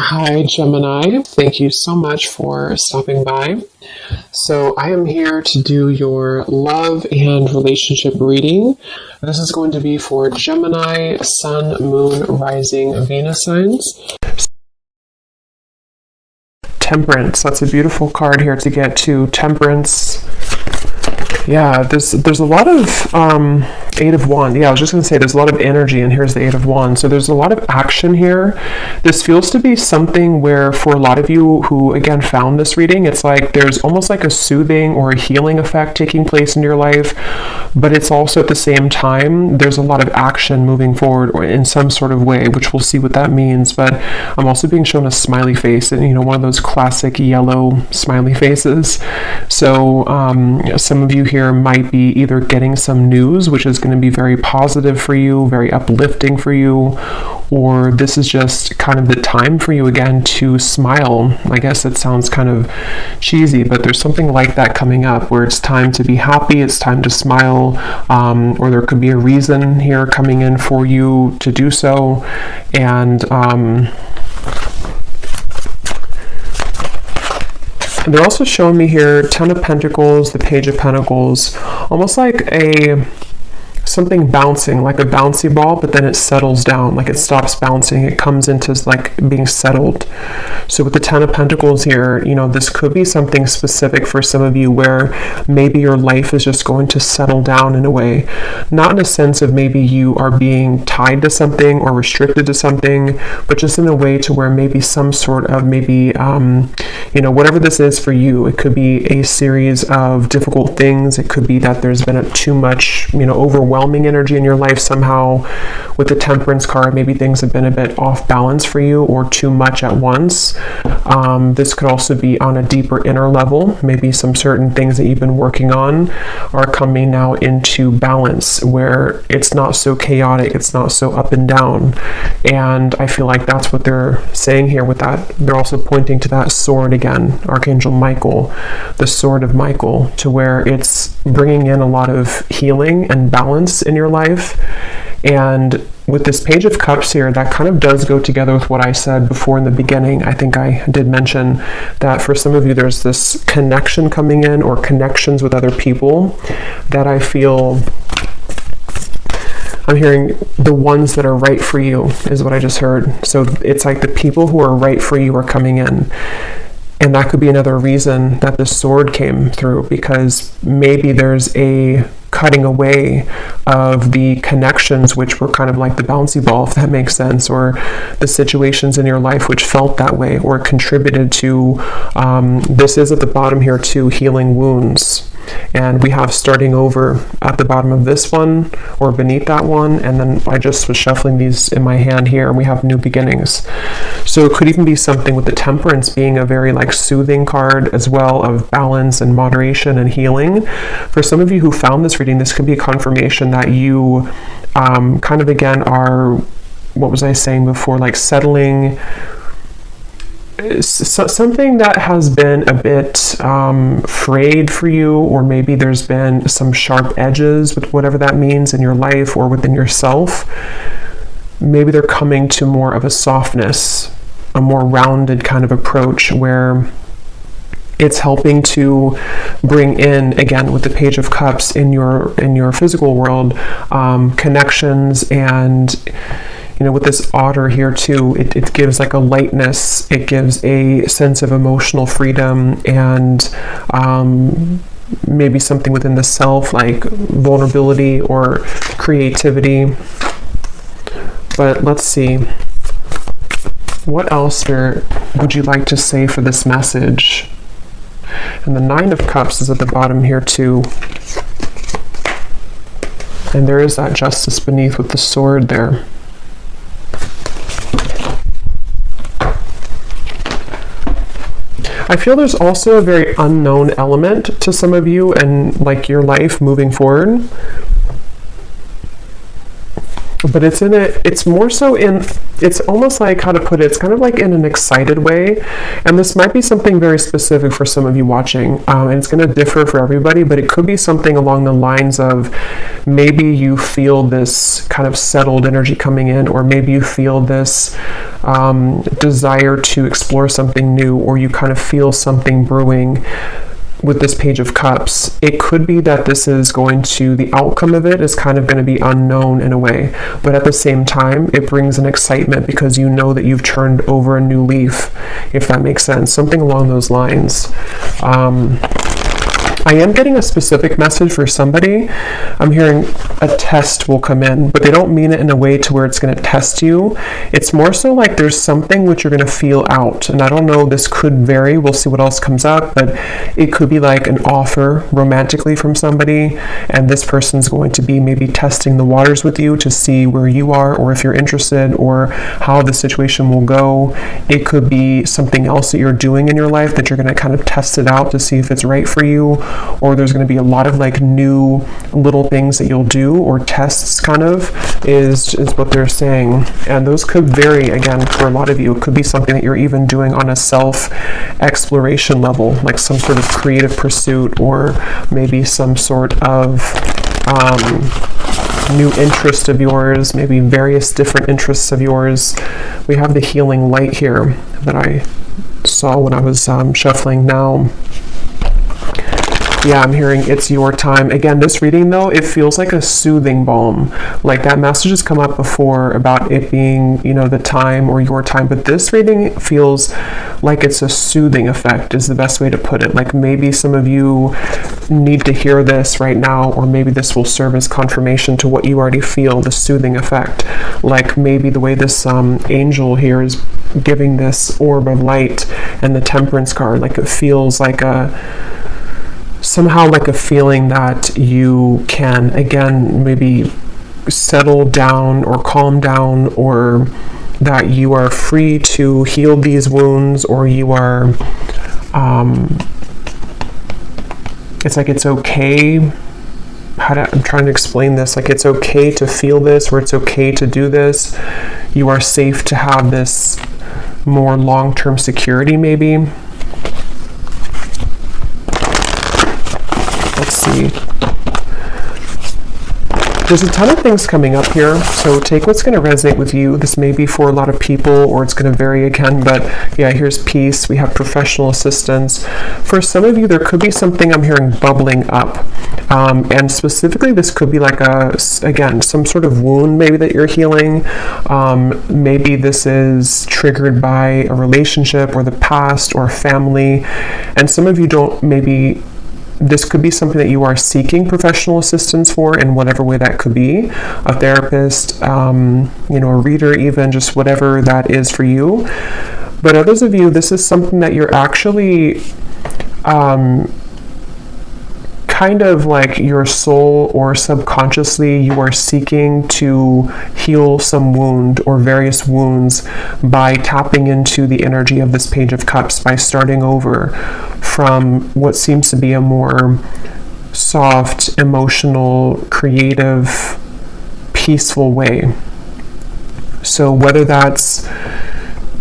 Hi, Gemini. Thank you so much for stopping by. So I am here to do your love and relationship reading. This is going to be for Gemini, Sun, Moon, Rising, Venus signs. Temperance. That's a beautiful card here to get to. Temperance. Yeah, there's a lot of Eight of Wands. Yeah, I was just going to say there's a lot of energy, and here's the Eight of Wands. So there's a lot of action here. This feels to be something where for a lot of you who, again, found this reading, it's like there's almost like a soothing or a healing effect taking place in your life, but it's also at the same time, there's a lot of action moving forward or in some sort of way, which we'll see what that means. But I'm also being shown a smiley face, and one of those classic yellow smiley faces. So some of you here might be either getting some news, which is going to be very positive for you, very uplifting for you, or this is just kind of the time for you again to smile. I guess it sounds kind of cheesy, but there's something like that coming up where it's time to be happy, it's time to smile, or there could be a reason here coming in for you to do so. And they're also showing me here Ten of Pentacles, the Page of Pentacles, almost like something bouncing, like a bouncy ball, but then it settles down, like it stops bouncing, it comes into like being settled. So with the Ten of Pentacles here, this could be something specific for some of you where maybe your life is just going to settle down in a way, not in a sense of maybe you are being tied to something or restricted to something, but just in a way to where maybe some sort of whatever this is for you, it could be a series of difficult things. It could be that there's been too much, overwhelming energy in your life somehow. With the Temperance card, maybe things have been a bit off balance for you or too much at once. This could also be on a deeper inner level. Maybe some certain things that you've been working on are coming now into balance where it's not so chaotic, it's not so up and down. And I feel like that's what they're saying here with that. They're also pointing to that sword again, Archangel Michael, the sword of Michael, to where it's bringing in a lot of healing and balance in your life. And with this Page of Cups here, that kind of does go together with what I said before in the beginning. I think I did mention that for some of you there's this connection coming in, or connections with other people that I feel I'm hearing the ones that are right for you is what I just heard. So it's like the people who are right for you are coming in. And that could be another reason that the sword came through, because maybe there's a cutting away of the connections which were kind of like the bouncy ball, if that makes sense, or the situations in your life which felt that way or contributed to, this is at the bottom here too, healing wounds. And we have starting over at the bottom of this one or beneath that one, and then I just was shuffling these in my hand here, and we have new beginnings. So it could even be something with the Temperance being a very like soothing card as well, of balance and moderation and healing. For some of you who found this reading, this could be a confirmation that you kind of again are, what was I saying before, like settling something that has been a bit frayed for you, or maybe there's been some sharp edges with whatever that means in your life or within yourself. Maybe they're coming to more of a softness, a more rounded kind of approach where it's helping to bring in, again, with the Page of Cups in your physical world, connections. And with this otter here too, it gives like a lightness, it gives a sense of emotional freedom, and maybe something within the self, like vulnerability or creativity. But let's see, what else here would you like to say for this message? And the Nine of Cups is at the bottom here too. And there is that Justice beneath with the sword there. I feel there's also a very unknown element to some of you and like your life moving forward. But it's more so in it's almost like, how to put it, it's kind of like in an excited way. And this might be something very specific for some of you watching, and it's going to differ for everybody, but it could be something along the lines of, maybe you feel this kind of settled energy coming in, or maybe you feel this desire to explore something new, or you kind of feel something brewing with this Page of Cups. It could be that this is going to, the outcome of it is kind of going to be unknown in a way, but at the same time, it brings an excitement because you know that you've turned over a new leaf, if that makes sense. Something along those lines. I am getting a specific message for somebody. I'm hearing a test will come in, but they don't mean it in a way to where it's going to test you. It's more so like there's something which you're going to feel out. And I don't know, this could vary. We'll see what else comes up, but it could be like an offer romantically from somebody, and this person's going to be maybe testing the waters with you to see where you are, or if you're interested, or how the situation will go. It could be something else that you're doing in your life that you're going to kind of test it out to see if it's right for you, or there's going to be a lot of like new little things that you'll do, or tests kind of is what they're saying. And those could vary again for a lot of you. It could be something that you're even doing on a self exploration level, like some sort of creative pursuit, or maybe some sort of new interest of yours, maybe various different interests of yours. We have the healing light here that I saw when I was shuffling now. Yeah, I'm hearing it's your time. Again, this reading though, it feels like a soothing balm. Like that message has come up before about it being, you know, the time or your time, but this reading feels like it's a soothing effect is the best way to put it. Like maybe some of you need to hear this right now, or maybe this will serve as confirmation to what you already feel, the soothing effect. Like maybe the way this angel here is giving this orb of light and the Temperance card, like it feels like somehow like a feeling that you can, again, maybe settle down or calm down, or that you are free to heal these wounds, or you are, it's like it's okay. I'm trying to explain this. Like it's okay to feel this, or it's okay to do this. You are safe to have this more long-term security, maybe. Let's see. There's a ton of things coming up here, so take what's going to resonate with you. This may be for a lot of people, or it's going to vary again, but yeah, here's peace. We have professional assistance. For some of you, there could be something I'm hearing bubbling up. And specifically, this could be like again, some sort of wound maybe that you're healing. Maybe this is triggered by a relationship, or the past, or family. And some of you don't, maybe this could be something that you are seeking professional assistance for in whatever way that could be. A therapist, you know, a reader, even just whatever that is for you. But others of you, this is something that you're actually kind of like your soul or subconsciously you are seeking to heal some wound or various wounds by tapping into the energy of this Page of Cups, by starting over from what seems to be a more soft, emotional, creative, peaceful way. So whether that's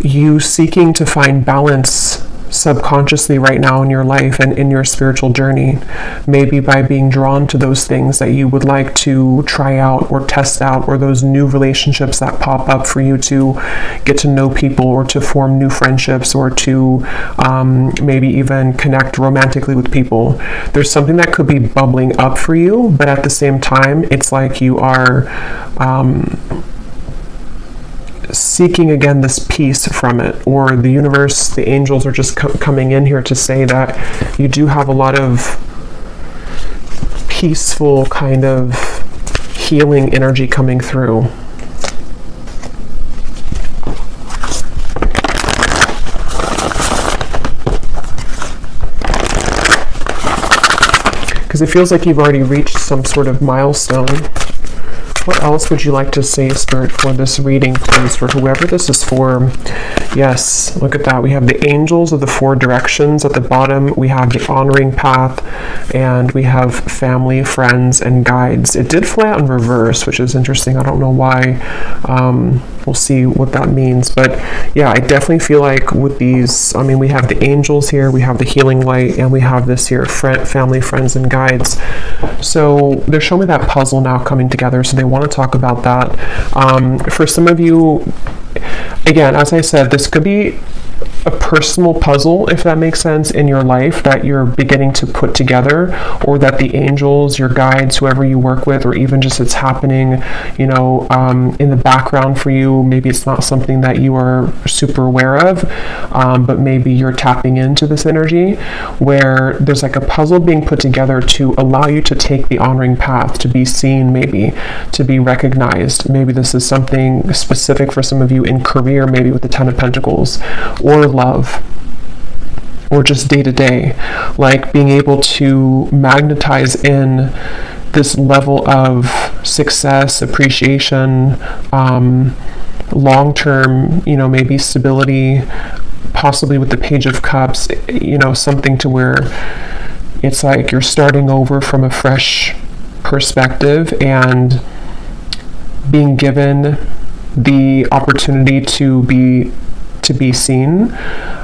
you seeking to find balance subconsciously right now in your life and in your spiritual journey, maybe by being drawn to those things that you would like to try out or test out, or those new relationships that pop up for you to get to know people, or to form new friendships, or to maybe even connect romantically with people. There's something that could be bubbling up for you, but at the same time, it's like you are seeking again this peace from it, or the universe, the angels are just coming in here to say that you do have a lot of peaceful kind of healing energy coming through. Because it feels like you've already reached some sort of milestone. What else would you like to say, Spirit, for this reading, please, for whoever this is for? Yes, look at that. We have the angels of the four directions at the bottom. We have the honoring path, and we have family, friends, and guides. It did fly out in reverse, which is interesting. I don't know why. We'll see what that means. But yeah, I definitely feel like with these, I mean, we have the angels here, we have the healing light, and we have this here, family, friends, and guides. So they're showing me that puzzle now coming together. So they want to talk about that. For some of you, again, as I said, this could be a personal puzzle, if that makes sense, in your life that you're beginning to put together, or that the angels, your guides, whoever you work with, or even just it's happening, you know, in the background for you. Maybe it's not something that you are super aware of, but maybe you're tapping into this energy where there's like a puzzle being put together to allow you to take the honoring path, to be seen, maybe to be recognized. Maybe this is something specific for some of you in career, maybe with the Ten of Pentacles, or love, or just day to day, like being able to magnetize in this level of success, appreciation, long-term, you know, maybe stability, possibly with the Page of Cups, you know, something to where it's like you're starting over from a fresh perspective and being given the opportunity to be seen.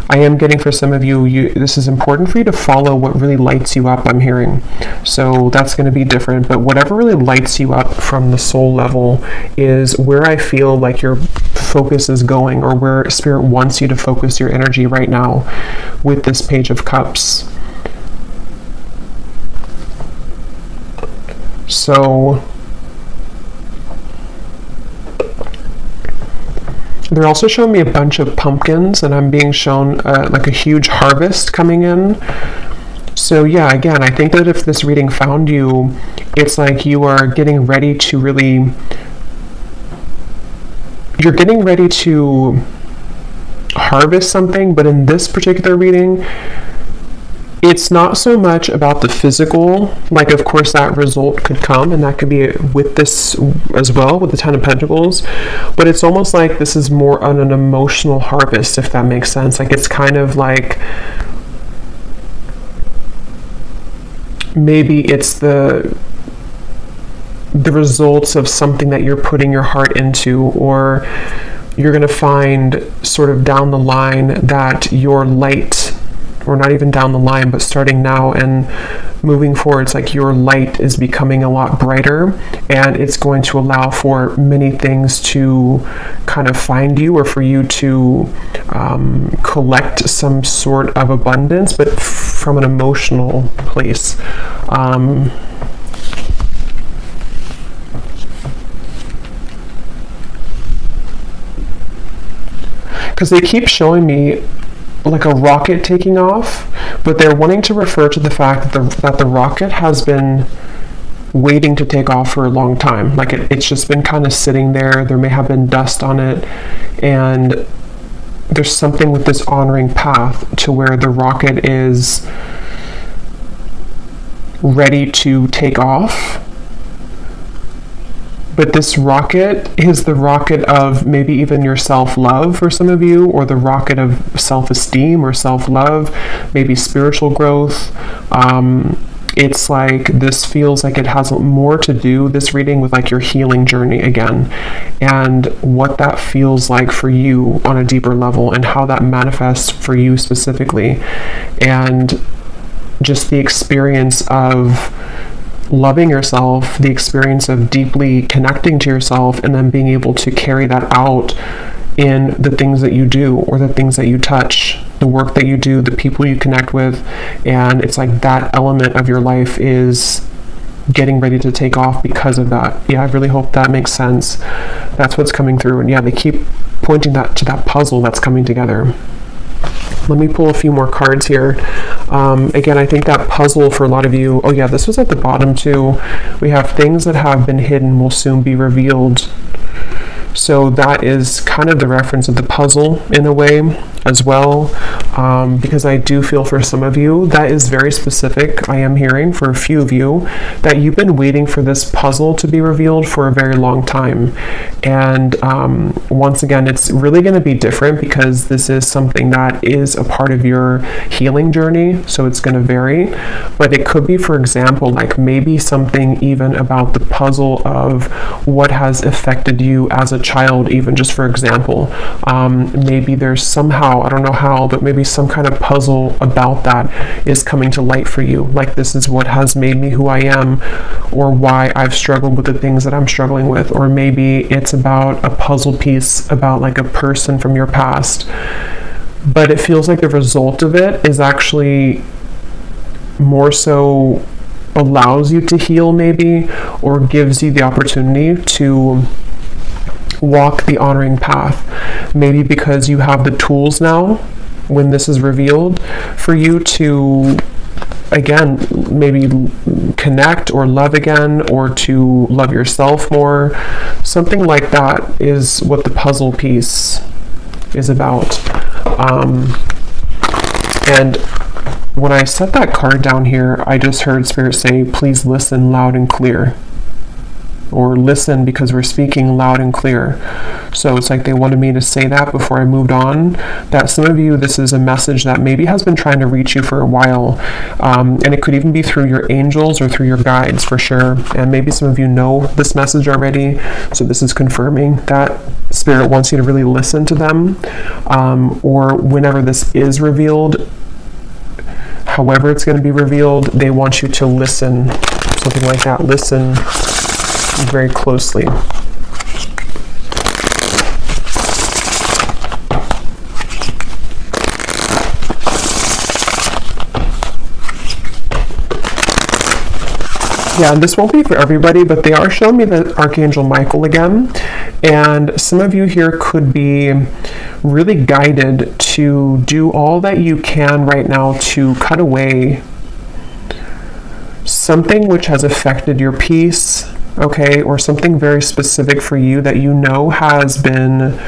I am getting for some of you, this is important for you to follow what really lights you up, I'm hearing. So that's going to be different, but whatever really lights you up from the soul level is where I feel like your focus is going, or where Spirit wants you to focus your energy right now with this Page of Cups. So they're also showing me a bunch of pumpkins, and I'm being shown like a huge harvest coming in. So yeah, again, I think that if this reading found you, it's like you are getting ready to really, you're getting ready to harvest something, but in this particular reading, it's not so much about the physical, like of course that result could come, and that could be with this as well, with the Ten of Pentacles, but it's almost like this is more on an emotional harvest, if that makes sense. Like it's kind of like, maybe it's the results of something that you're putting your heart into, or you're going to find sort of down the line that your light, or not even down the line, but starting now and moving forward, it's like your light is becoming a lot brighter, and it's going to allow for many things to kind of find you, or for you to collect some sort of abundance, but from an emotional place. Because they keep showing me like a rocket taking off, but they're wanting to refer to the fact that the rocket has been waiting to take off for a long time. Like it's just been kind of sitting there. There may have been dust on it, and there's something with this honoring path to where the rocket is ready to take off. But this rocket is the rocket of maybe even your self-love for some of you, or the rocket of self-esteem or self-love, maybe spiritual growth. It's like this feels like it has more to do, this reading, with like your healing journey again, and what that feels like for you on a deeper level, and how that manifests for you specifically, and just the experience of loving yourself, the experience of deeply connecting to yourself, and then being able to carry that out in the things that you do, or the things that you touch, the work that you do, the people you connect with. And it's like that element of your life is getting ready to take off because of that. Yeah, I really hope that makes sense. That's what's coming through. And yeah, they keep pointing that to that puzzle that's coming together. Let me pull a few more cards here. Again, I think that puzzle for a lot of you, oh yeah, this was at the bottom too. We have things that have been hidden will soon be revealed. So that is kind of the reference of the puzzle in a way as well. because I do feel for some of you that is very specific. I am hearing for a few of you that you've been waiting for this puzzle to be revealed for a very long time. And once again, it's really going to be different because this is something that is a part of your healing journey. So it's going to vary. But it could be, for example, like maybe something even about the puzzle of what has affected you as a child, even just for example. Maybe there's somehow, I don't know how, but maybe some kind of puzzle about that is coming to light for you. Like, this is what has made me who I am, or why I've struggled with the things that I'm struggling with. Or maybe it's about a puzzle piece about like a person from your past. But it feels like the result of it is actually more so allows you to heal maybe, or gives you the opportunity to walk the honoring path. Maybe because you have the tools now, when this is revealed, for you to, again, maybe connect or love again, or to love yourself more. Something like that is what the puzzle piece is about. And when I set that card down here, I just heard Spirit say, please listen loud and clear. Or listen because we're speaking loud and clear. So it's like they wanted me to say that before I moved on. That some of you, this is a message that maybe has been trying to reach you for a while. And it could even be through your angels or through your guides for sure. And maybe some of you know this message already. So this is confirming that Spirit wants you to really listen to them. Or whenever this is revealed, however it's going to be revealed, they want you to listen. Something like that. Listen very closely. Yeah, and this won't be for everybody, but they are showing me the Archangel Michael again. And some of you here could be really guided to do all that you can right now to cut away something which has affected your peace, okay, or something very specific for you that you know has been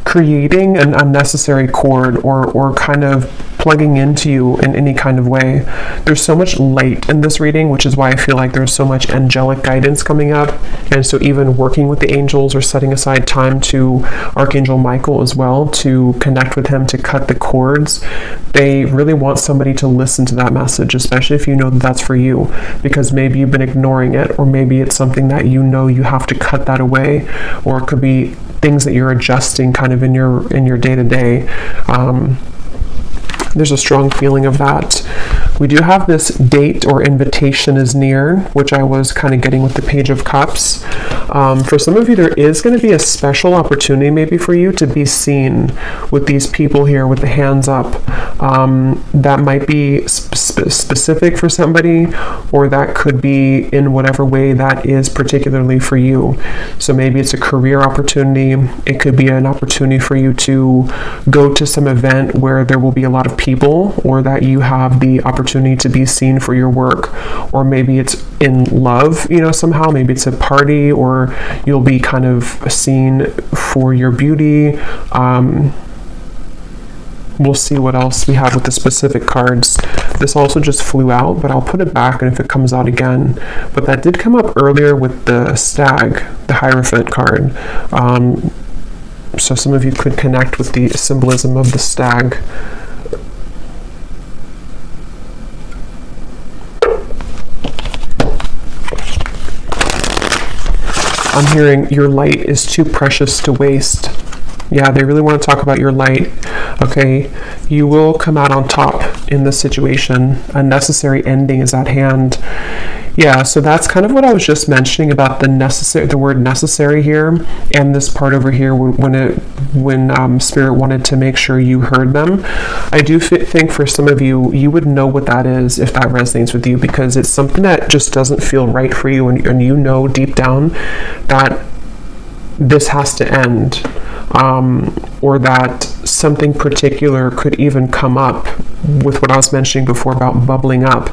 creating an unnecessary cord, or kind of plugging into you in any kind of way. There's so much light in this reading, which is why I feel like there's so much angelic guidance coming up. And so even working with the angels or setting aside time to Archangel Michael as well, to connect with him, to cut the cords, they really want somebody to listen to that message, especially if you know that that's for you, because maybe you've been ignoring it, or maybe it's something that you know you have to cut that away, or it could be things that you're adjusting kind of in your day-to-day. There's a strong feeling of that. We do have this date or invitation is near, which I was kind of getting with the Page of Cups. For some of you, there is going to be a special opportunity maybe for you to be seen with these people here with the hands up. That might be specific for somebody, or that could be in whatever way that is particularly for you. So maybe it's a career opportunity. It could be an opportunity for you to go to some event where there will be a lot of people, or that you have the opportunity to be seen for your work. Or maybe it's in love, somehow. Maybe it's a party, or you'll be kind of seen for your beauty. We'll see what else we have with the specific cards. This also just flew out, but I'll put it back, and if it comes out again. But that did come up earlier with the stag, the Hierophant card. So some of you could connect with the symbolism of the stag. I'm hearing your light is too precious to waste. Yeah, they really want to talk about your light. Okay, you will come out on top in this situation. A necessary ending is at hand. Yeah, so that's kind of what I was just mentioning about the word necessary here, and this part over here when Spirit wanted to make sure you heard them. I do think for some of you, you would know what that is if that resonates with you, because it's something that just doesn't feel right for you, and you know deep down that this has to end. or that something particular could even come up with what I was mentioning before about bubbling up.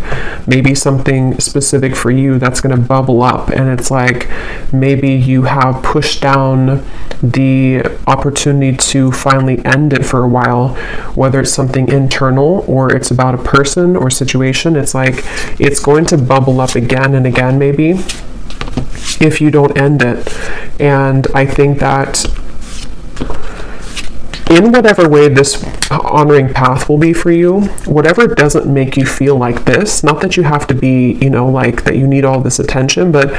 Maybe something specific for you that's going to bubble up, and it's like maybe you have pushed down the opportunity to finally end it for a while, whether it's something internal or it's about a person or situation. It's like it's going to bubble up again and again, maybe, if you don't end it. And I think that in whatever way this honoring path will be for you, whatever doesn't make you feel like this, not that you have to be, like that you need all this attention, but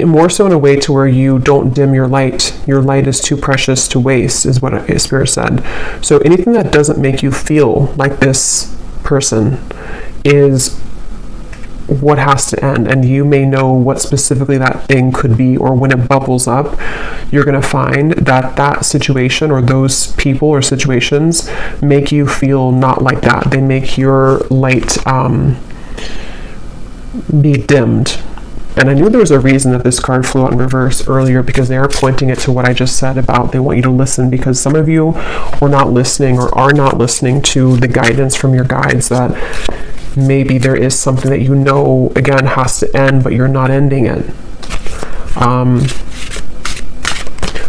more so in a way to where you don't dim your light. Your light is too precious to waste, is what Spirit said. So anything that doesn't make you feel like this person is what has to end, and you may know what specifically that thing could be, or when it bubbles up, you're going to find that that situation or those people or situations make you feel not like that. They make your light be dimmed. And I knew there was a reason that this card flew out in reverse earlier, because they are pointing it to what I just said about they want you to listen, because some of you were not listening or are not listening to the guidance from your guides, that maybe there is something that again, has to end, but you're not ending it.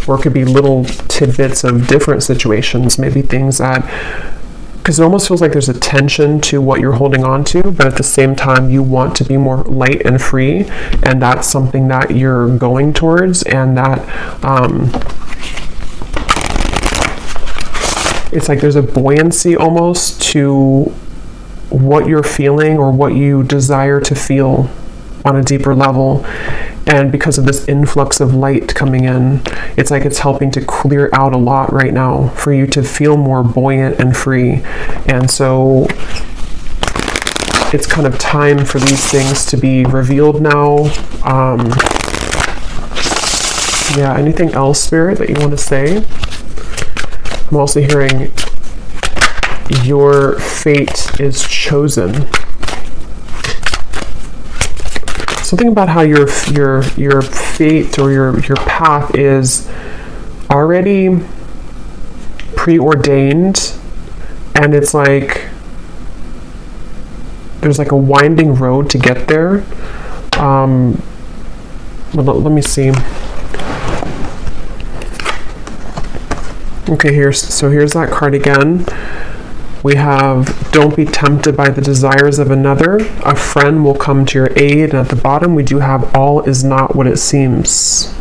Or it could be little tidbits of different situations, maybe things that, because it almost feels like there's a tension to what you're holding on to, but at the same time you want to be more light and free, and that's something that you're going towards, and that it's like there's a buoyancy almost to what you're feeling or what you desire to feel on a deeper level. And because of this influx of light coming in, it's like it's helping to clear out a lot right now for you to feel more buoyant and free. And so it's kind of time for these things to be revealed now. Yeah, anything else, Spirit, that you want to say? I'm also hearing your fate is chosen. Something about how your fate or your path is already preordained, and it's like there's like a winding road to get there. Let me see. Okay, here's that card again. We have, don't be tempted by the desires of another. A friend will come to your aid. And at the bottom, we do have, all is not what it seems.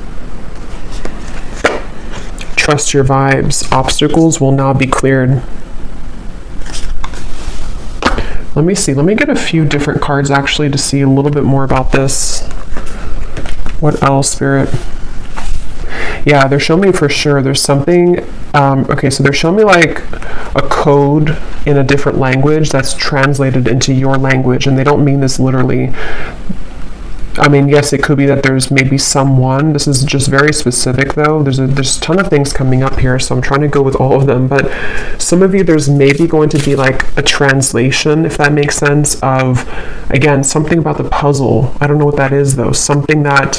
Trust your vibes. Obstacles will now be cleared. Let me see. Let me get a few different cards actually to see a little bit more about this. What else, Spirit? Yeah, they're showing me for sure there's something. Okay, so they're showing me like a code in a different language that's translated into your language, and they don't mean this literally. I mean, yes, it could be that there's maybe someone. This is just very specific, though. There's a ton of things coming up here, so I'm trying to go with all of them. But some of you, there's maybe going to be like a translation, if that makes sense, of, again, something about the puzzle. I don't know what that is, though. Something that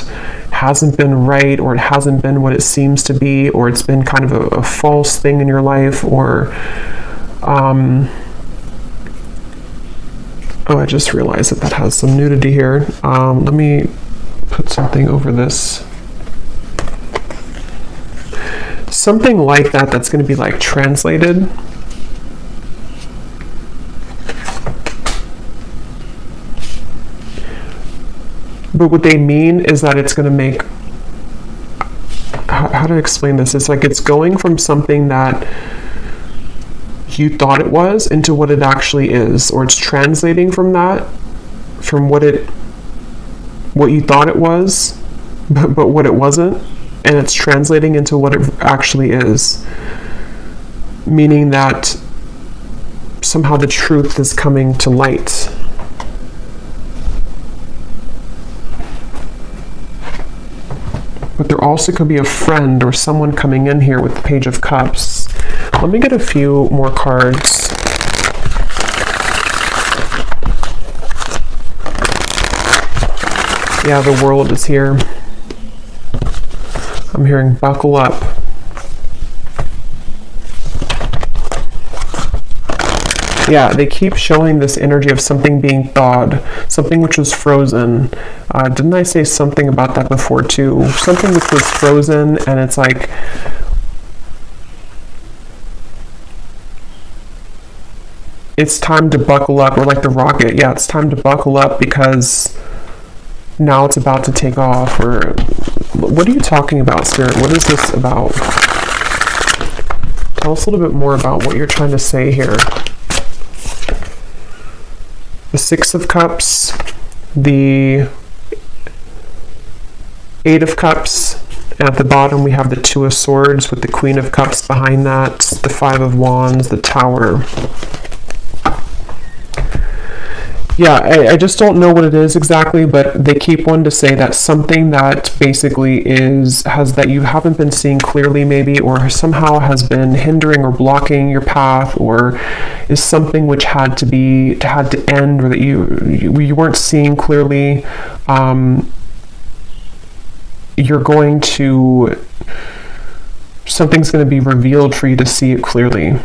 hasn't been right, or it hasn't been what it seems to be, or it's been kind of a false thing in your life, or oh, I just realized that has some nudity here. Let me put something over this. Something like that that's going to be like translated. But what they mean is that it's going to make, how to explain this? It's like it's going from something that you thought it was into what it actually is, or it's translating from that, from what you thought it was, but what it wasn't, and it's translating into what it actually is, meaning that somehow the truth is coming to light. But there also could be a friend or someone coming in here with the Page of Cups. Let me get a few more cards. Yeah, the World is here. I'm hearing buckle up. Yeah, they keep showing this energy of something being thawed, something which was frozen. Didn't I say something about that before too? Something which was frozen, and it's like, it's time to buckle up, or like the rocket. Yeah, it's time to buckle up because now it's about to take off. Or what are you talking about, Spirit? What is this about? Tell us a little bit more about what you're trying to say here. The Six of Cups, the Eight of Cups, and at the bottom we have the Two of Swords with the Queen of Cups behind that, the Five of Wands, the Tower. Yeah, I just don't know what it is exactly, but they keep wanting to say that something that basically that you haven't been seeing clearly maybe, or somehow has been hindering or blocking your path, or is something which had to end, or that you weren't seeing clearly. Something's going to be revealed for you to see it clearly.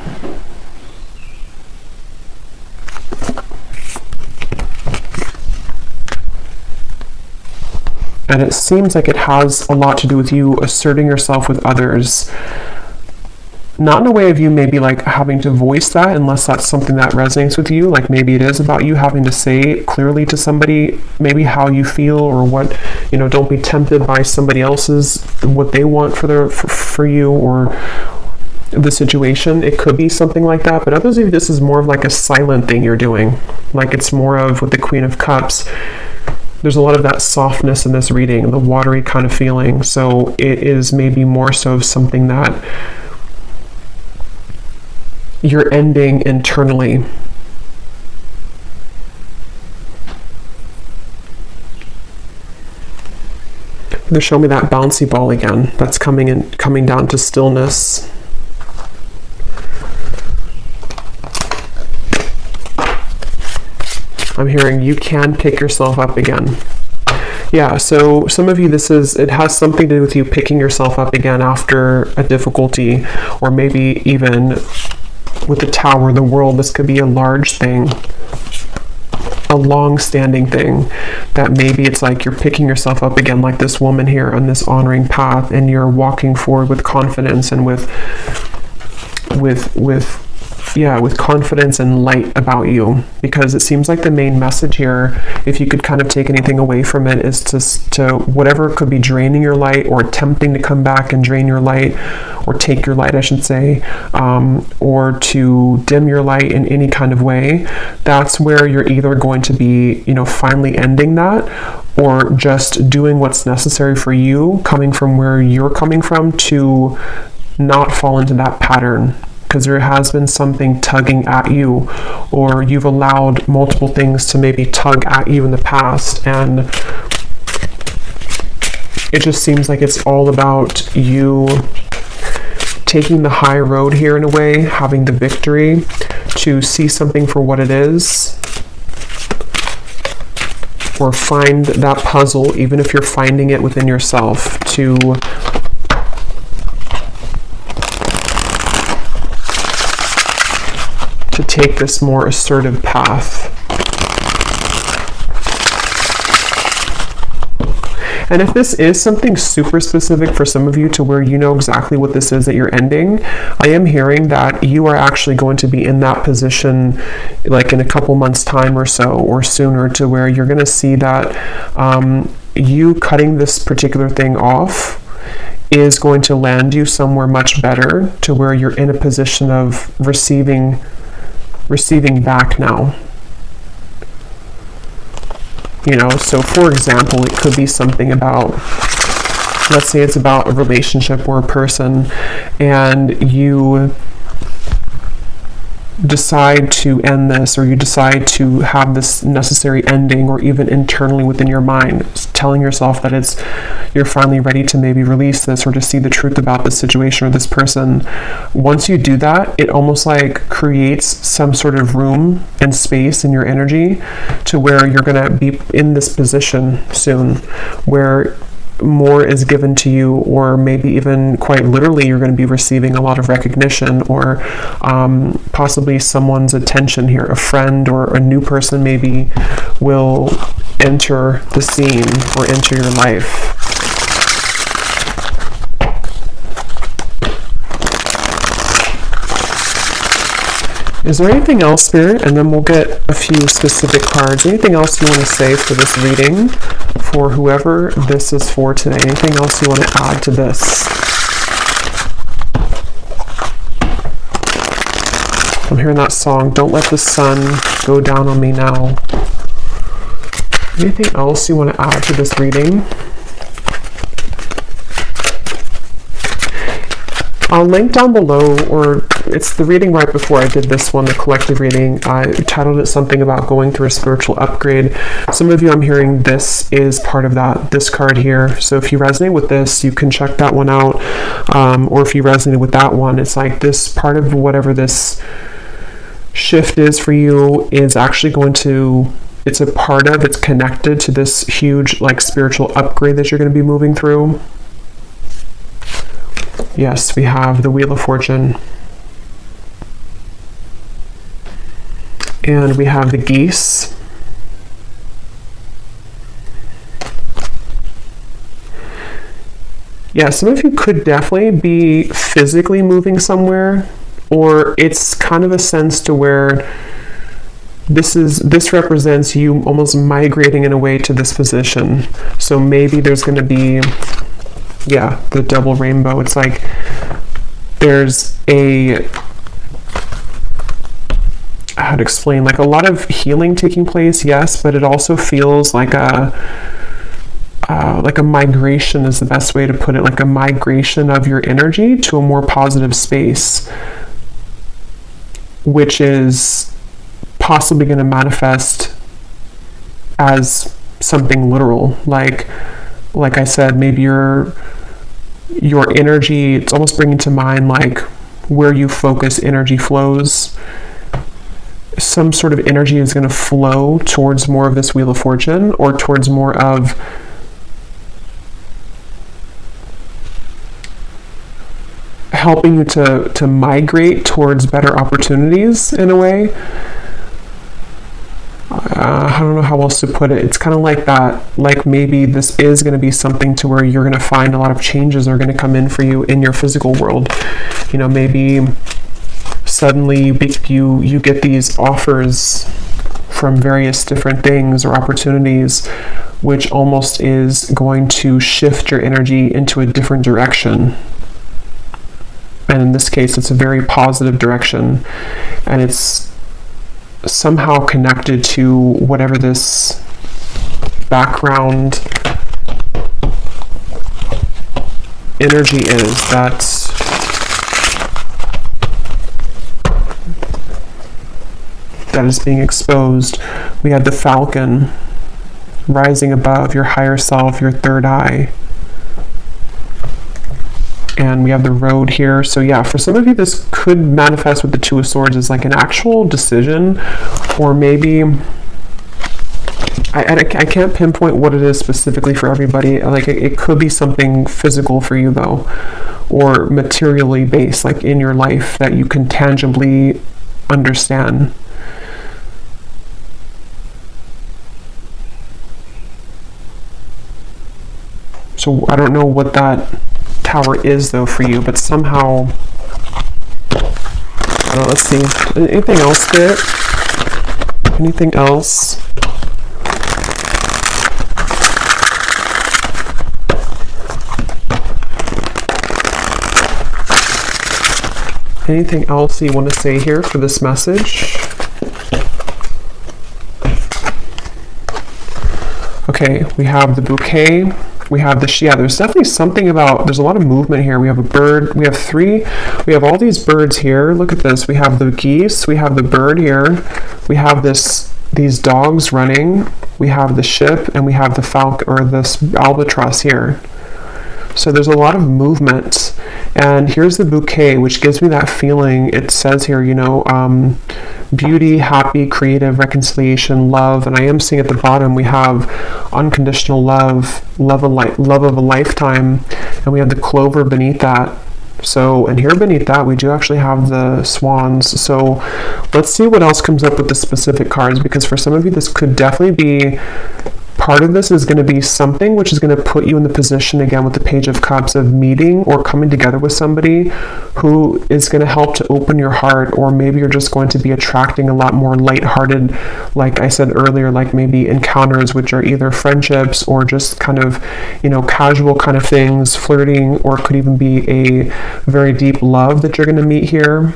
And it seems like it has a lot to do with you asserting yourself with others. Not in a way of you maybe like having to voice that, unless that's something that resonates with you. Like maybe it is about you having to say clearly to somebody maybe how you feel, or what, don't be tempted by somebody else's, what they want for you, or the situation. It could be something like that, but others of you, this is more of like a silent thing you're doing. Like it's more of, with the Queen of Cups, there's a lot of that softness in this reading, the watery kind of feeling. So it is maybe more so something that you're ending internally. They're showing me that bouncy ball again. That's coming down to stillness. I'm hearing you can pick yourself up again. Yeah, so some of you, it has something to do with you picking yourself up again after a difficulty, or maybe even with the Tower, the World. This could be a large thing, a long-standing thing, that maybe it's like you're picking yourself up again, like this woman here on this honoring path, and you're walking forward with confidence and with confidence and light about you. Because it seems like the main message here, if you could kind of take anything away from it, is to whatever could be draining your light, or attempting to come back and drain your light, or take your light, I should say, or to dim your light in any kind of way. That's where you're either going to be, finally ending that, or just doing what's necessary for you, coming from where you're coming from, to not fall into that pattern. Because there has been something tugging at you, or you've allowed multiple things to maybe tug at you in the past, and it just seems like it's all about you taking the high road here, in a way, having the victory, to see something for what it is, or find that puzzle, even if you're finding it within yourself, to take this more assertive path. And if this is something super specific for some of you, to where you know exactly what this is that you're ending, I am hearing that you are actually going to be in that position like in a couple months' time or so, or sooner, to where you're going to see that you cutting this particular thing off is going to land you somewhere much better, to where you're in a position of receiving back now. So for example, it could be something about, let's say it's about a relationship or a person, and you decide to end this, or you decide to have this necessary ending, or even internally within your mind, telling yourself that you're finally ready to maybe release this, or to see the truth about this situation or this person. Once you do that, it almost like creates some sort of room and space in your energy, to where you're going to be in this position soon, where more is given to you, or maybe even quite literally you're going to be receiving a lot of recognition, or possibly someone's attention here. A friend or a new person maybe will enter the scene or enter your life. Is there anything else, Spirit? And then we'll get a few specific cards. Anything else you want to say for this reading, for whoever this is for today? Anything else you want to add to this? I'm hearing that song, Don't Let the Sun Go Down on Me Now. Anything else you want to add to this reading? I'll link down below, or it's the reading right before I did this one, the collective reading. I titled it something about going through a spiritual upgrade. Some of you, I'm hearing this is part of that, this card here. So if you resonate with this, you can check that one out. Or if you resonate with that one, it's like this part of whatever this shift is for you is actually going to, it's a part of, it's connected to this huge like spiritual upgrade that you're going to be moving through. Yes, we have the Wheel of Fortune. And we have the geese. Yeah, some of you could definitely be physically moving somewhere, or it's kind of a sense to where this represents you almost migrating in a way to this position. So maybe there's going to be, yeah, the double rainbow. It's like there's a, how to explain, like a lot of healing taking place, yes, but it also feels like a migration is the best way to put it, like a migration of your energy to a more positive space, which is possibly going to manifest as something literal. Like I said, maybe your energy, it's almost bringing to mind like where you focus, energy flows. Some sort of energy is going to flow towards more of this Wheel of Fortune, or towards more of helping you to migrate towards better opportunities in a way. I don't know how else to put it. It's kind of like that, like maybe this is going to be something to where you're going to find a lot of changes are going to come in for you in your physical world. You know, maybe suddenly you get these offers from various different things or opportunities, which almost is going to shift your energy into a different direction. And in this case, it's a very positive direction, and it's somehow connected to whatever this background energy is that is being exposed. We had the falcon rising above your higher self, your third eye. And we have the road here. So yeah, for some of you, this could manifest with the Two of Swords as like an actual decision, or maybe I can't pinpoint what it is specifically for everybody. Like it could be something physical for you though, or materially based, like in your life that you can tangibly understand. So I don't know what that Tower is though for you, but somehow, I don't know, let's see. Anything else there? Anything else? Anything else you want to say here for this message? Okay, we have the bouquet. We have the, yeah, there's definitely something about, there's a lot of movement here. We have a bird, we have all these birds here. Look at this. We have the geese, we have the bird here. We have these dogs running. We have the ship, and we have the falcon, or this albatross here. So there's a lot of movement. And here's the bouquet, which gives me that feeling. It says here, you know, beauty, happy, creative, reconciliation, love. And I am seeing at the bottom we have unconditional love, love of a lifetime, and we have the clover beneath that. So, and here beneath that, we do actually have the swans. So let's see what else comes up with the specific cards, because for some of you, this could definitely be, part of this is going to be something which is going to put you in the position, again, with the Page of Cups, of meeting or coming together with somebody who is going to help to open your heart, or maybe you're just going to be attracting a lot more lighthearted, like I said earlier, like maybe encounters which are either friendships or just kind of, you know, casual kind of things, flirting, or it could even be a very deep love that you're going to meet here,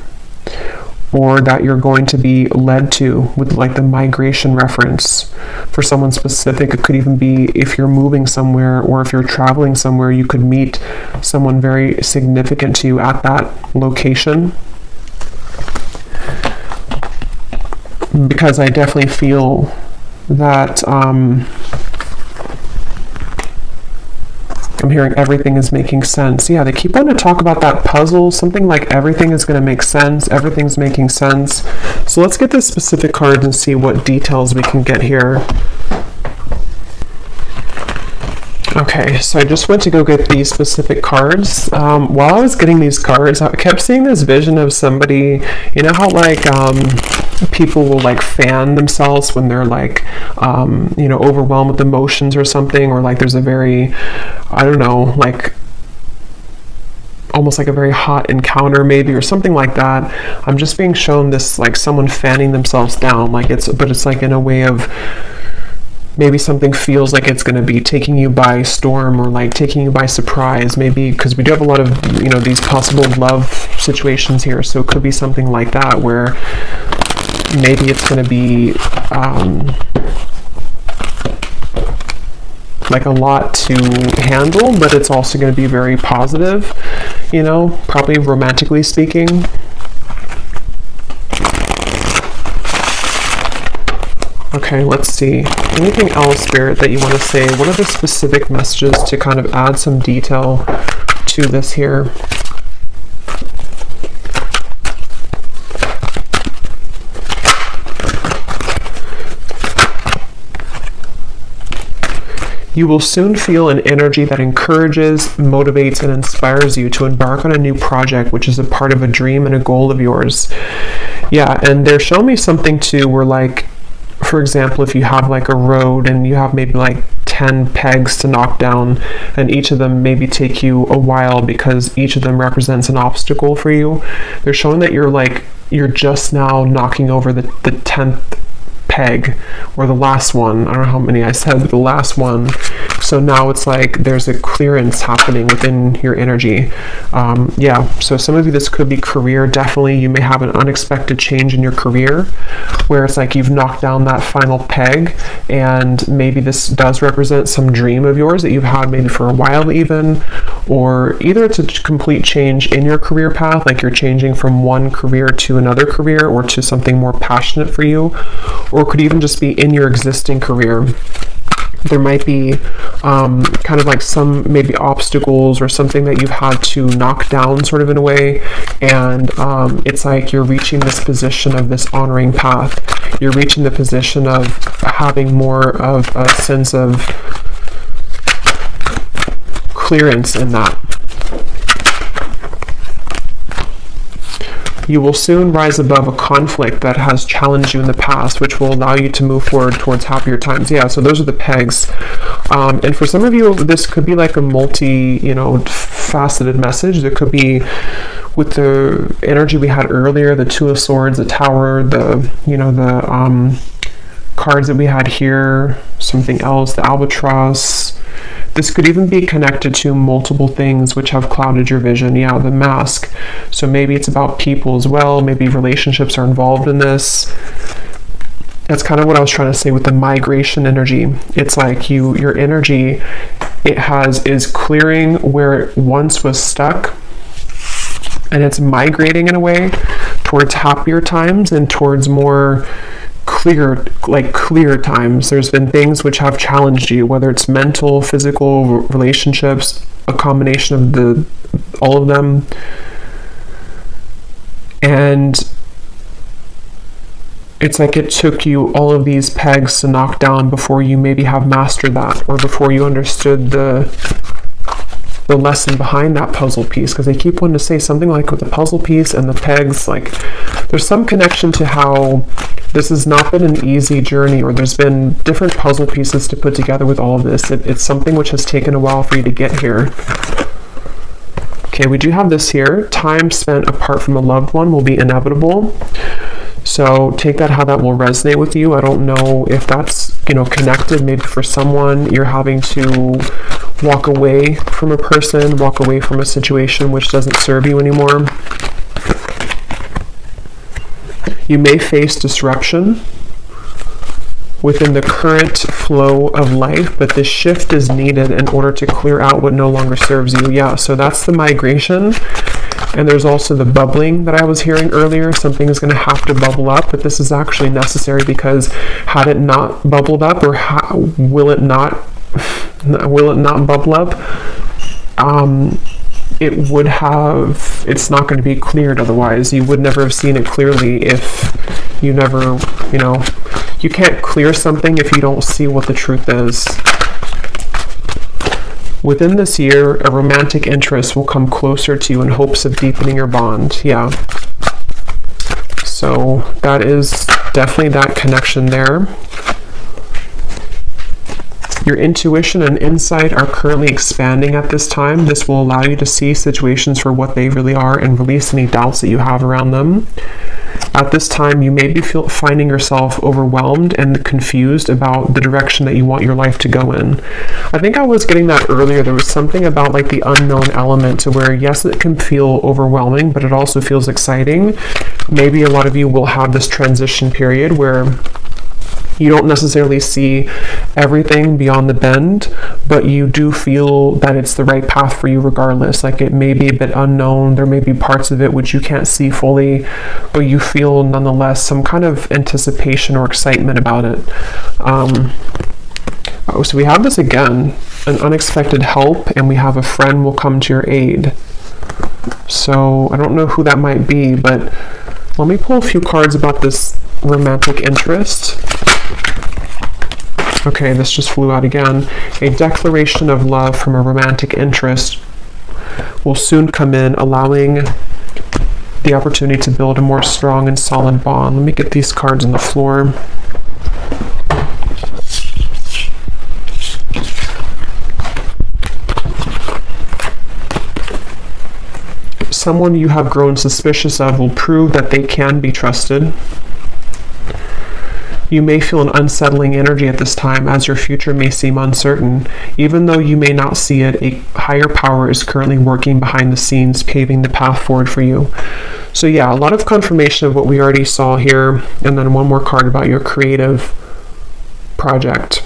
or that you're going to be led to with like the migration reference. For someone specific, it could even be if you're moving somewhere or if you're traveling somewhere, you could meet someone very significant to you at that location. Because I definitely feel that I'm hearing everything is making sense. Yeah, they keep on to talk about that puzzle, something like everything is going to make sense, everything's making sense. So let's get the specific cards and see what details we can get here. Okay, so I just went to go get these specific cards. While I was getting these cards, I kept seeing this vision of somebody, you know how like people will like fan themselves when they're like, you know, overwhelmed with emotions or something, or like there's a very, I don't know, like almost like a very hot encounter maybe, or something like that. I'm just being shown this like someone fanning themselves down, like but it's like in a way of, maybe something feels like it's going to be taking you by storm, or like taking you by surprise, maybe, because we do have a lot of, you know, these possible love situations here. So it could be something like that, where maybe it's going to be like a lot to handle, but it's also going to be very positive, you know, probably romantically speaking. Okay, let's see. Anything else, Spirit, that you want to say? What are the specific messages to kind of add some detail to this here? You will soon feel an energy that encourages, motivates, and inspires you to embark on a new project, which is a part of a dream and a goal of yours. Yeah, and they're showing me something too where, like, for example, if you have like a road and you have maybe like 10 pegs to knock down, and each of them maybe take you a while because each of them represents an obstacle for you, they're showing that you're just now knocking over the 10th peg, or the last one. I don't know how many I said, but the last one. So now it's like there's a clearance happening within your energy. Yeah, so some of you, this could be career. Definitely you may have an unexpected change in your career where it's like you've knocked down that final peg, and maybe this does represent some dream of yours that you've had maybe for a while even, or either it's a complete change in your career path, like you're changing from one career to another career, or to something more passionate for you, or it could even just be in your existing career. There might be kind of like some maybe obstacles or something that you've had to knock down sort of in a way, and it's like you're reaching this position of this honoring path. You're reaching the position of having more of a sense of clearance in that. You will soon rise above a conflict that has challenged you in the past, which will allow you to move forward towards happier times. Yeah, so those are the pegs. And for some of you, this could be like a faceted message. There could be, with the energy we had earlier, the Two of Swords, the Tower, the cards that we had here, something else, the Albatross. This could even be connected to multiple things which have clouded your vision. Yeah, the Mask. So maybe it's about people as well. Maybe relationships are involved in this. That's kind of what I was trying to say with the migration energy. It's like your energy, is clearing where it once was stuck, and it's migrating in a way towards happier times and towards more clear times. There's been things which have challenged you, whether it's mental, physical, relationships, a combination of all of them. And it's like it took you all of these pegs to knock down before you maybe have mastered that, or before you understood the lesson behind that puzzle piece. Because they keep wanting to say something like with the puzzle piece and the pegs, like there's some connection to how this has not been an easy journey, or there's been different puzzle pieces to put together with all of this. It's something which has taken a while for you to get here. Okay, we do have this here. Time spent apart from a loved one will be inevitable. So take that how that will resonate with you. I don't know if that's, you know, connected. Maybe for someone, you're having to walk away from a person, walk away from a situation which doesn't serve you anymore. You may face disruption within the current flow of life, but this shift is needed in order to clear out what no longer serves you. Yeah, so that's the migration. And there's also the bubbling that I was hearing earlier. Something is going to have to bubble up, but this is actually necessary, because had it not bubbled up, or will it not bubble up, it's not going to be cleared otherwise. You would never have seen it clearly if you never, you know, you can't clear something if you don't see what the truth is. Within this year, a romantic interest will come closer to you in hopes of deepening your bond. Yeah. So that is definitely that connection there. Your intuition and insight are currently expanding at this time. This will allow you to see situations for what they really are and release any doubts that you have around them. At this time, you may be finding yourself overwhelmed and confused about the direction that you want your life to go in. I think I was getting that earlier. There was something about like the unknown element, to where, yes, it can feel overwhelming, but it also feels exciting. Maybe a lot of you will have this transition period where you don't necessarily see everything beyond the bend, but you do feel that it's the right path for you regardless. Like, it may be a bit unknown, there may be parts of it which you can't see fully, but you feel nonetheless some kind of anticipation or excitement about it. So we have this again, an unexpected help, and we have a friend will come to your aid. So I don't know who that might be, but let me pull a few cards about this romantic interest. Okay, this just flew out again. A declaration of love from a romantic interest will soon come in, allowing the opportunity to build a more strong and solid bond. Let me get these cards on the floor. Someone you have grown suspicious of will prove that they can be trusted. You may feel an unsettling energy at this time, as your future may seem uncertain. Even though you may not see it, a higher power is currently working behind the scenes, paving the path forward for you. So yeah, a lot of confirmation of what we already saw here, and then one more card about your creative project.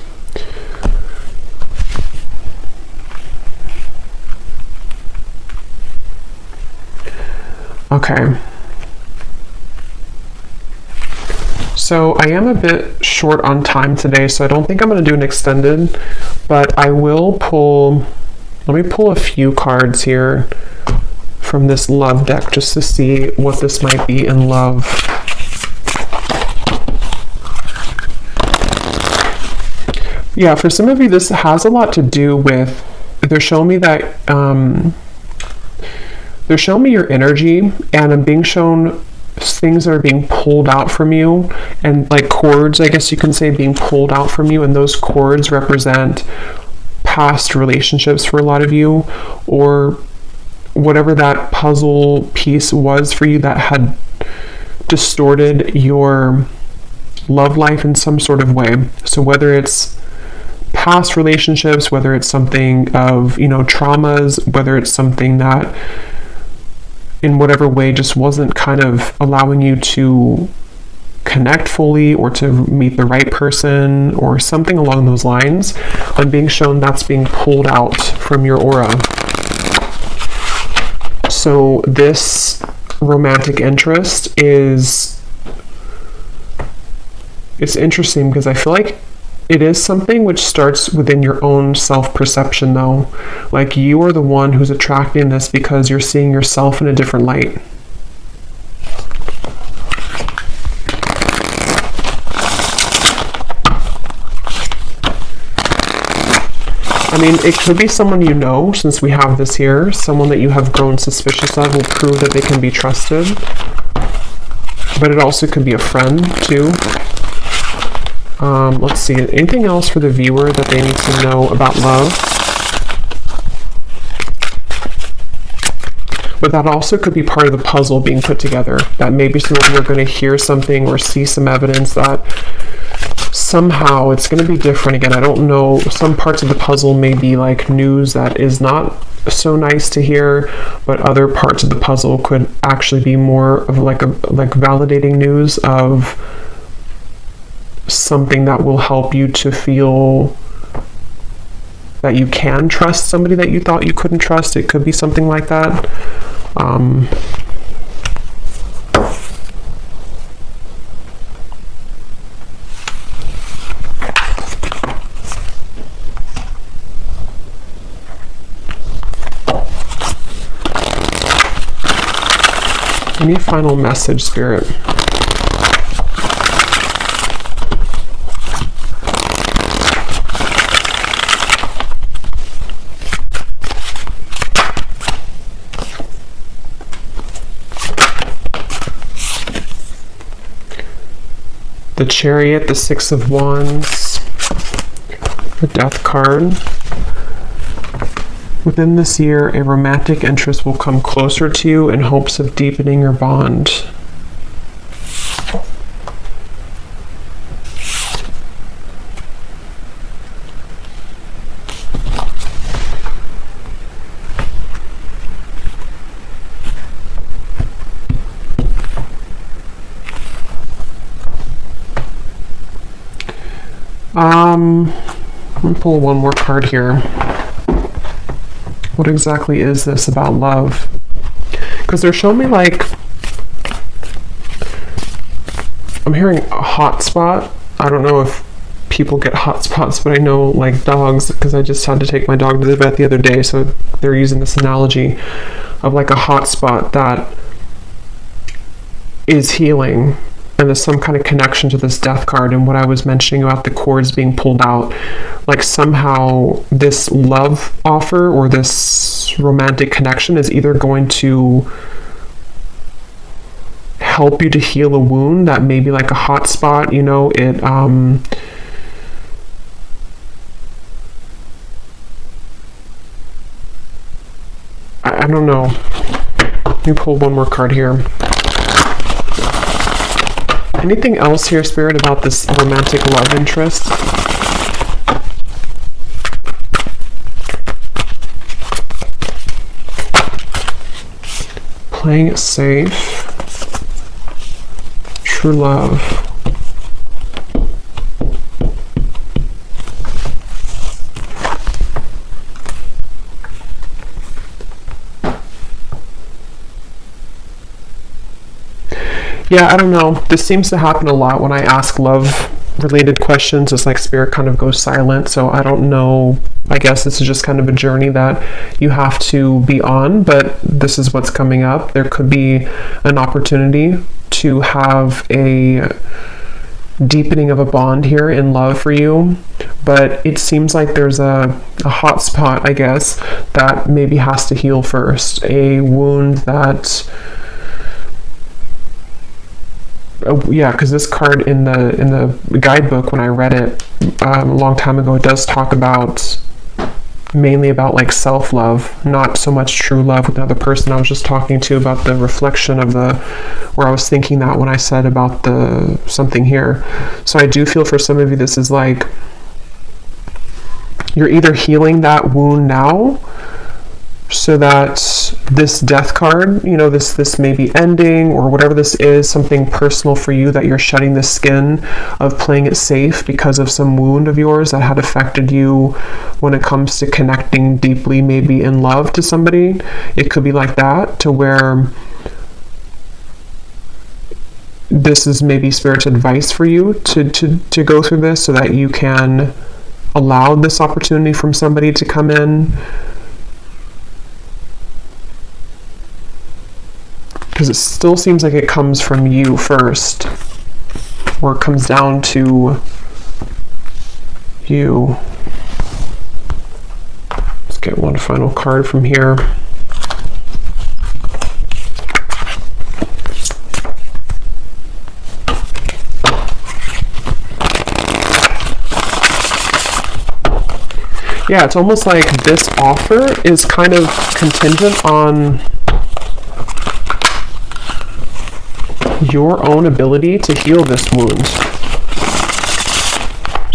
Okay. So I am a bit short on time today, so I don't think I'm going to do an extended, but I will pull, let me pull a few cards here from this love deck just to see what this might be in love. Yeah, for some of you, this has a lot to do with, they're showing me that, they're showing me your energy, and I'm being shown things that are being pulled out from you, and like cords, I guess you can say, being pulled out from you, and those cords represent past relationships for a lot of you, or whatever that puzzle piece was for you that had distorted your love life in some sort of way. So whether it's past relationships, whether it's something of, you know, traumas, whether it's something that in whatever way just wasn't kind of allowing you to connect fully or to meet the right person or something along those lines, I'm being shown that's being pulled out from your aura. So this romantic interest is, it's interesting because I feel like it is something which starts within your own self-perception though. Like, you are the one who's attracting this because you're seeing yourself in a different light. I mean, it could be someone you know, since we have this here. Someone that you have grown suspicious of will prove that they can be trusted. But it also could be a friend, too. Let's see. Anything else for the viewer that they need to know about love? But that also could be part of the puzzle being put together. That maybe some of you are going to hear something or see some evidence that somehow it's going to be different again. I don't know. Some parts of the puzzle may be like news that is not so nice to hear, but other parts of the puzzle could actually be more of like validating news of something that will help you to feel that you can trust somebody that you thought you couldn't trust. It could be something like that. Any final message, Spirit? The Chariot, the Six of Wands, the Death card. Within this year, a romantic interest will come closer to you in hopes of deepening your bond. Let me pull one more card here. What exactly is this about love? Because they're showing me like, I'm hearing a hot spot. I don't know if people get hot spots, but I know like dogs, because I just had to take my dog to the vet the other day, so they're using this analogy of like a hot spot that is healing. And there's some kind of connection to this Death card and what I was mentioning about the cords being pulled out. Like somehow this love offer or this romantic connection is either going to help you to heal a wound that may be like a hot spot, you know, I don't know. Let me pull one more card here. Anything else here, Spirit, about this romantic love interest? Playing it safe. True love. Yeah, I don't know. This seems to happen a lot when I ask love-related questions. It's like Spirit kind of goes silent, so I don't know. I guess this is just kind of a journey that you have to be on, but this is what's coming up. There could be an opportunity to have a deepening of a bond here in love for you, but it seems like there's a hot spot, I guess, that maybe has to heal first. A wound that... yeah, because this card in the guidebook, when I read it a long time ago, it does talk about mainly about like self-love, not so much true love with another person. I was just talking to about the reflection of where I was thinking that when I said about the something here. So I do feel for some of you this is like you're either healing that wound now, so that this Death card, you know, this may be ending, or whatever this is, something personal for you that you're shedding the skin of playing it safe because of some wound of yours that had affected you when it comes to connecting deeply, maybe in love to somebody. It could be like that, to where this is maybe Spirit's advice for you to go through this so that you can allow this opportunity from somebody to come in. Because it still seems like it comes from you first, or it comes down to you. final card from here. Yeah, it's almost like this offer is kind of contingent on your own ability to heal this wound.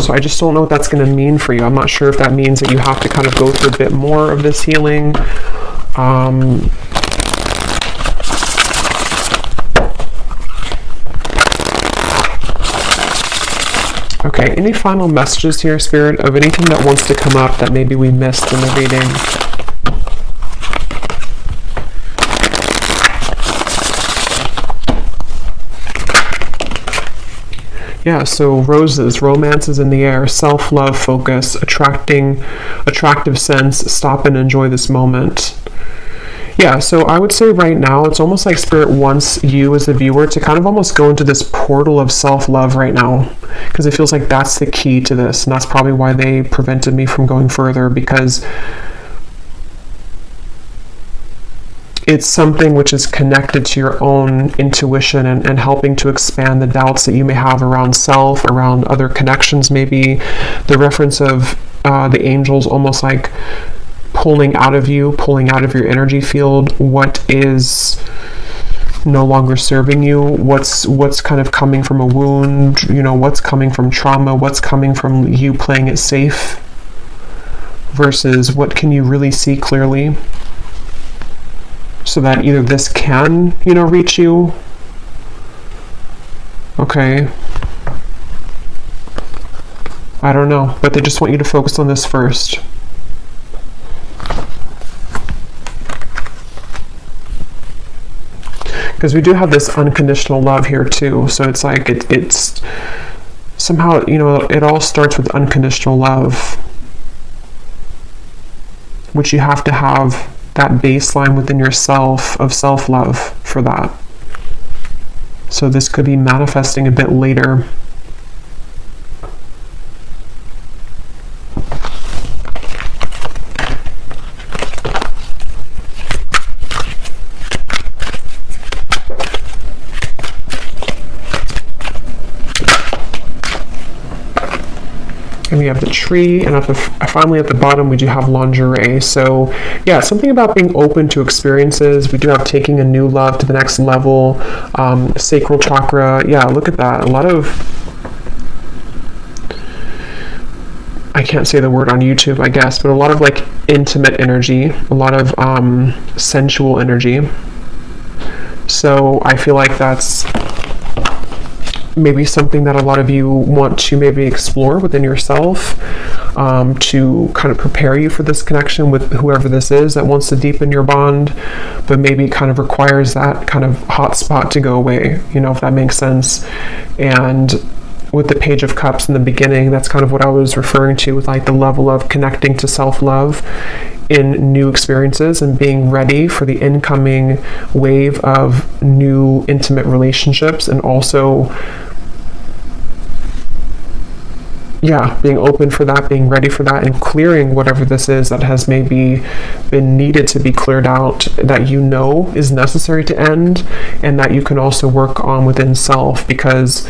So I just don't know what that's going to mean for you. I'm not sure if that means that you have to kind of go through a bit more of this healing. Okay, any final messages here, Spirit, of anything that wants to come up that maybe we missed in the reading? Yeah, so roses, romance is in the air, self-love, focus, attractive sense, stop and enjoy this moment. Yeah, so I would say right now, it's almost like Spirit wants you as the viewer to kind of almost go into this portal of self-love right now, because it feels like that's the key to this, and that's probably why they prevented me from going further, because it's something which is connected to your own intuition and helping to expand the doubts that you may have around self, around other connections maybe. The reference of the angels almost like pulling out of your energy field what is no longer serving you, what's kind of coming from a wound, you know, what's coming from trauma, what's coming from you playing it safe versus what can you really see clearly, so that either this can, you know, reach you. Okay. I don't know, but they just want you to focus on this first. Because we do have this unconditional love here too, so it's like it's somehow, you know, it all starts with unconditional love, which you have to have that baseline within yourself of self-love for that. So this could be manifesting a bit later. And we have the tree, and finally at the bottom we do have lingerie. So yeah, something about being open to experiences. We do have taking a new love to the next level, sacral chakra. Yeah, look at that. A lot of, I can't say the word on YouTube, I guess, but a lot of like intimate energy, a lot of sensual energy. So I feel like that's maybe something that a lot of you want to maybe explore within yourself, to kind of prepare you for this connection with whoever this is that wants to deepen your bond, but maybe it kind of requires that kind of hot spot to go away, you know, if that makes sense. And with the Page of Cups in the beginning, that's kind of what I was referring to with like the level of connecting to self-love in new experiences and being ready for the incoming wave of new intimate relationships, and also being open for that, being ready for that, and clearing whatever this is that has maybe been needed to be cleared out, that you know is necessary to end, and that you can also work on within self, because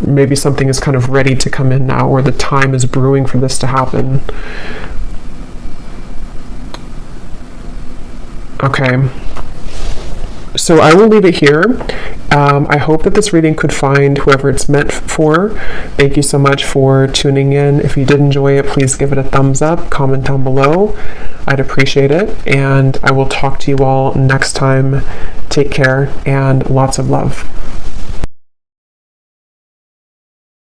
maybe something is kind of ready to come in now, or the time is brewing for this to happen. Okay. So I will leave it here. I hope that this reading could find whoever it's meant for. Thank you so much for tuning in. If you did enjoy it, please give it a thumbs up, comment down below. I'd appreciate it. And I will talk to you all next time. Take care and lots of love.